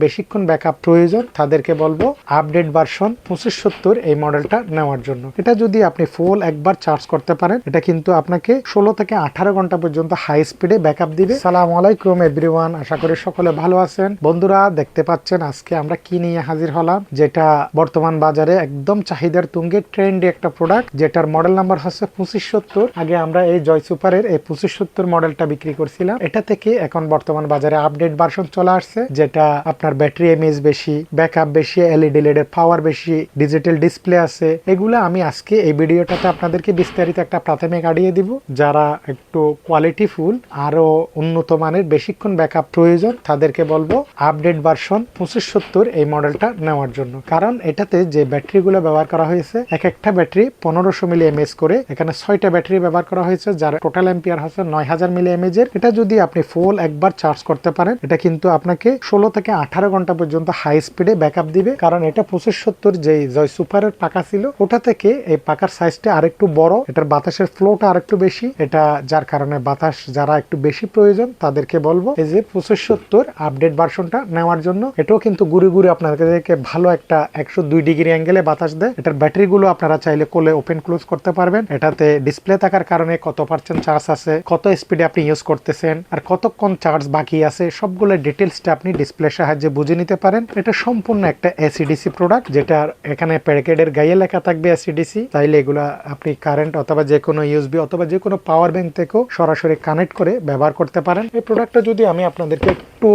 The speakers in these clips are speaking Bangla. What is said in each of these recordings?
বেশিক্ষণ ব্যাকআপ প্রয়োজন তাদেরকে বলবো আপডেট ভার্সন 2570 এই মডেলটা নেওয়ার জন্য। এটা যদি আপনি ফুল একবার চার্জ করতে পারেন, এটা কিন্তু আপনাকে 16 থেকে 18 ঘন্টা পর্যন্ত হাই স্পিডে ব্যাকআপ দিবে। আসসালামু আলাইকুম এভরিওয়ান, আশা করি সকলে ভালো আছেন। বন্ধুরা দেখতে পাচ্ছেন আজকে আমরা কি নিয়ে হাজির হলাম, যেটা বর্তমান বাজারে একদম চাহিদার তুঙ্গে ট্রেন্ডি একটা প্রোডাক্ট, যেটার মডেল নাম্বার হচ্ছে 2570। আগে আমরা এই জয় সুপারের এই 2570 মডেলটা বিক্রি করছিলাম। এটা থেকে এখন বর্তমান বাজারে আপডেট ভার্সন চলে আসছে, যেটা আপনার ব্যাটারি এমএএইচ বেশি, ব্যাকআপ বেশি, এলইডি লেডের পাওয়ার বেশি, ডিজিটাল ডিসপ্লে আছে। এগুলো আমি আজকে এই ভিডিওটাতে আপনাদেরকে বিস্তারিত একটা প্রাথমিক আইডিয়া দিব। যারা একটু কোয়ালিটিফুল আরো উন্নত মানের বেশিক্ষণ ব্যাকআপ প্রয়োজন তাদেরকে বলবো আপডেট ভার্সন 2570 এই মডেলটা নেওয়ার জন্য। কারণ এটাতে যে ব্যাটারিগুলো ব্যবহার করা হয়েছে, এক একটা ব্যাটারি 1500 মিলি এমএএইচ করে, এখানে 6টা ব্যাটারি ব্যবহার করা হয়েছে, যার টোটাল অ্যাম্পিয়ার হচ্ছে 9000 মিলি এমএএইচ এর। এটা যদি আপনি ফুল একবার চার্জ করতে পারেন, এটা কিন্তু আপনাকে 16 থেকে 18 ঘন্টা পর্যন্ত হাই স্পিডে ব্যাকআপ দিবে। কারণ এটা 2570 যে জয় সুপারের পাকা ছিল, ওটা থেকে এই পাকার সাইজটা আরেকটু বড়, এটার বাতাসের ফ্লোটা আরেকটু বেশি, এটা যার কারণে বাতাস যারা একটু বেশি প্রয়োজন তাদেরকে বলবো এই যে 2570 আপডেট ভার্সনটা নেওয়ার জন্য। এটাও কিন্তু ঘুরে ঘুরে আপনাদেরকে ভালো একটা 102 ডিগ্রি অ্যাঙ্গেলে বাতাস দেয়। এটার ব্যাটারি গুলো আপনারা চাইলে কোলে ওপেন ক্লোজ করতে পারবেন। এটাতে ডিসপ্লে থাকার কারণে কত পার্সেন্ট চার্জ আছে, কত স্পিডে আপনি ইউজ করতেছেন, আর কতক্ষণ চার্জ বাকি আছে, সবগুলো ডিটেলসটা আপনি ডিসপ্লের সাহায্যে বুঝে নিতে পারেন। এটা সম্পূর্ণ একটা এসিডিসি প্রোডাক্ট, যেটা এখানে প্যাকেটের গায়ে লেখা থাকবে এসিডিসি। তাইলে এগুলা আপনি কারেন্ট অথবা যে কোনো ইউএসবি অথবা যে কোনো পাওয়ার ব্যাংক থেকেও সরাসরি কানেক্ট করে ব্যবহার করতে পারেন। এই প্রোডাক্টটা যদি আমি আপনাদেরকে একটু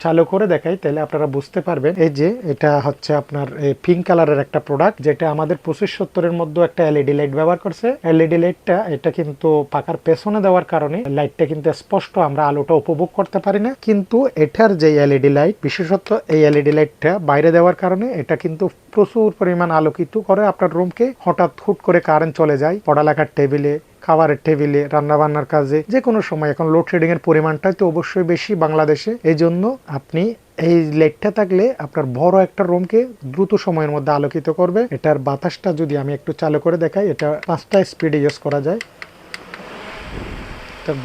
চালু করে দেখাই, তাহলে আপনারা বুঝতে পারবেন। এই যে এটা হচ্ছে আপনার পিঙ্ক কালারের একটা প্রোডাক্ট, যেটা আমাদের 2570 এর মধ্যে একটা এলইডি লাইট ব্যবহার করছে। এলইডি লাইটটা এটা কিন্তু পাকার পেছনে দেওয়ার কারণে লাইটটা কিন্তু স্পষ্ট আমরা আলোটা উপভোগ করতে পারি না, কিন্তু এটার যে এলইডি লাইট, বিশেষত এই এলইডি লাইটটা বাইরে দেওয়ার কারণে এটা কিন্তু প্রচুর পরিমাণ আলোকিত করে আপনার রুমকে। হঠাৎ হুট করে কারেন্ট চলে যায় পড়ালেখার টেবিলে, খাবারের টেবিলে, রান্না বান্নার কাজে, যে কোনো সময়। এখন লোডশেডিং এর পরিমাণটাই তো অবশ্যই বেশি বাংলাদেশে, এই জন্য আপনি এই লাইটটা থাকলে আপনার বড় একটা রুমকে দ্রুত সময়ের মধ্যে আলোকিত করবে। এটার বাতাসটা যদি আমি একটু চালু করে দেখাই, এটা 5টা স্পিডে ইউজ করা যায়।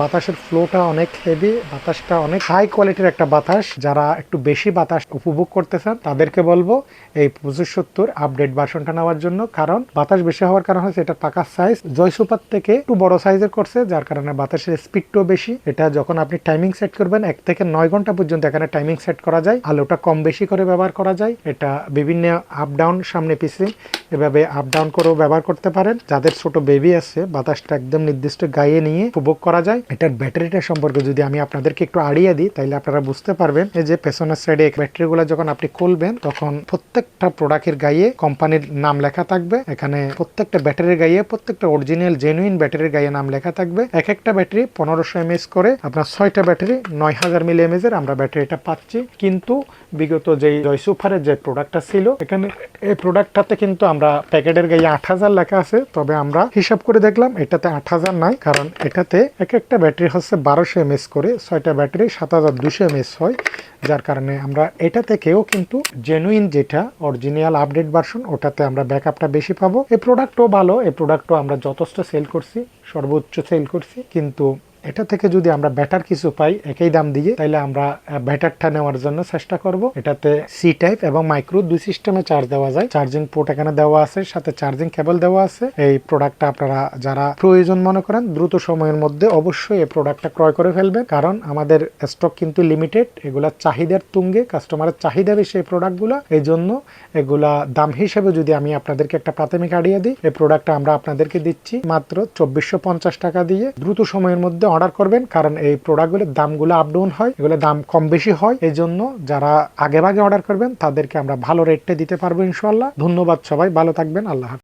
বাতাসের ফ্লোটা অনেক হেভি, বাতাসটা অনেক হাই কোয়ালিটির একটা বাতাস। যারা একটু বেশি বাতাস উপভোগ করতেছেন তাদেরকে বলবো এই 2570 আপডেট ভার্সনটা নেওয়ার জন্য। কারণ বাতাস বেশি হওয়ার কারণ হচ্ছে এটা পাকার সাইজ জয় সুপার থেকে একটু বড় সাইজের করছে, যার কারণে বাতাসের স্পিডটাও বেশি। এটা যখন আপনি টাইমিং সেট করবেন 1 থেকে 9 ঘন্টা পর্যন্ত এখানে টাইমিং সেট করা যায়। আলোটা কম বেশি করে ব্যবহার করা যায়। এটা বিভিন্ন আপ ডাউন, সামনে পিছিয়ে এভাবে আপ ডাউন করেও ব্যবহার করতে পারেন। যাদের ছোট বেবি আছে, বাতাসটা একদম নির্দিষ্ট গায়ে নিয়ে উপভোগ করা যায়। এটার ব্যাটারিটা সম্পর্কে যদি আমি আপনাদেরকে একটু আইডিয়া দিই, তাহলে আপনারা বুঝতে পারবেন। এই যে পেছনের সাইডে ব্যাটারিগুলো যখন আপনি খুলবেন, তখন প্রত্যেকটা প্রোডাক্টের গায়ে কোম্পানির নাম লেখা থাকবে। এখানে প্রত্যেকটা ব্যাটারির গায়ে, প্রত্যেকটা অরিজিনাল জেনুইন ব্যাটারির গায়ে নাম লেখা থাকবে। এক একটা ব্যাটারি 1500 এমএএইচ করে, আপনার 6টা ব্যাটারি 9000 মিলি এমএএইচ এর আমরা ব্যাটারিটা পাচ্ছি। কিন্তু বিগত যে জয় সুপারের যে প্রোডাক্টটা ছিল, এখানে এই প্রোডাক্টটাতে কিন্তু আমরা প্যাকেটের গায়ে 8000 লেখা আছে, তবে আমরা হিসাব করে দেখলাম এটাতে 8000 নাই। কারণ এটাতে একটা ব্যাটারি হচ্ছে 1200 এমএএইচ করে, 6টা ব্যাটারি 7200 এমএএইচ হয়, যার কারণে আমরা এটা থেকেও কিন্তু জেনুইন যেটা অরিজিনাল আপডেট ভার্সন, ওটাতে আমরা ব্যাকআপটা বেশি পাবো। এই প্রোডাক্টও ভালো, এই প্রোডাক্টও আমরা যথেষ্ট সেল করছি, সর্বোচ্চ সেল করছি। কিন্তু এটা থেকে যদি আমরা ব্যাটার কিছু পাই একই দাম দিয়ে, তাহলে আমরা ব্যাটারটা নেওয়ার জন্য চেষ্টা করব। এটাতে সি টাইপ এবং মাইক্রো দুই সিস্টেমে চার্জ দেওয়া যায়। চার্জিং পোর্ট এখানে দেওয়া আছে, সাথে চার্জিং কেবল দেওয়া আছে। এই প্রোডাক্টটা আপনারা যারা প্রয়োজন মনে করেন দ্রুত সময়ের মধ্যে অবশ্যই এই প্রোডাক্টটা ক্রয় করে ফেলবেন। কারণ আমাদের স্টক কিন্তু লিমিটেড, এগুলা চাহিদার তুঙ্গে, কাস্টমারের চাহিদা বেশি এই প্রোডাক্টগুলো। এই জন্য এগুলা দাম হিসেবে যদি আমি আপনাদেরকে একটা প্রাথমিক আইডিয়া দিই, এই প্রোডাক্টটা আমরা আপনাদেরকে দিচ্ছি মাত্র 2450 টাকা দিয়ে। দ্রুত সময়ের মধ্যে অর্ডার করবেন, কারণ এই প্রোডাক্টগুলোর দামগুলো আপ ডাউন হয়, এগুলো দাম কম বেশি হয়। এই জন্য যারা আগে ভাগে অর্ডার করবেন তাদেরকে আমরা ভালো রেটটা দিতে পারবো ইনশাআল্লাহ। ধন্যবাদ সবাই, ভালো থাকবেন, আল্লাহ হাফেজ।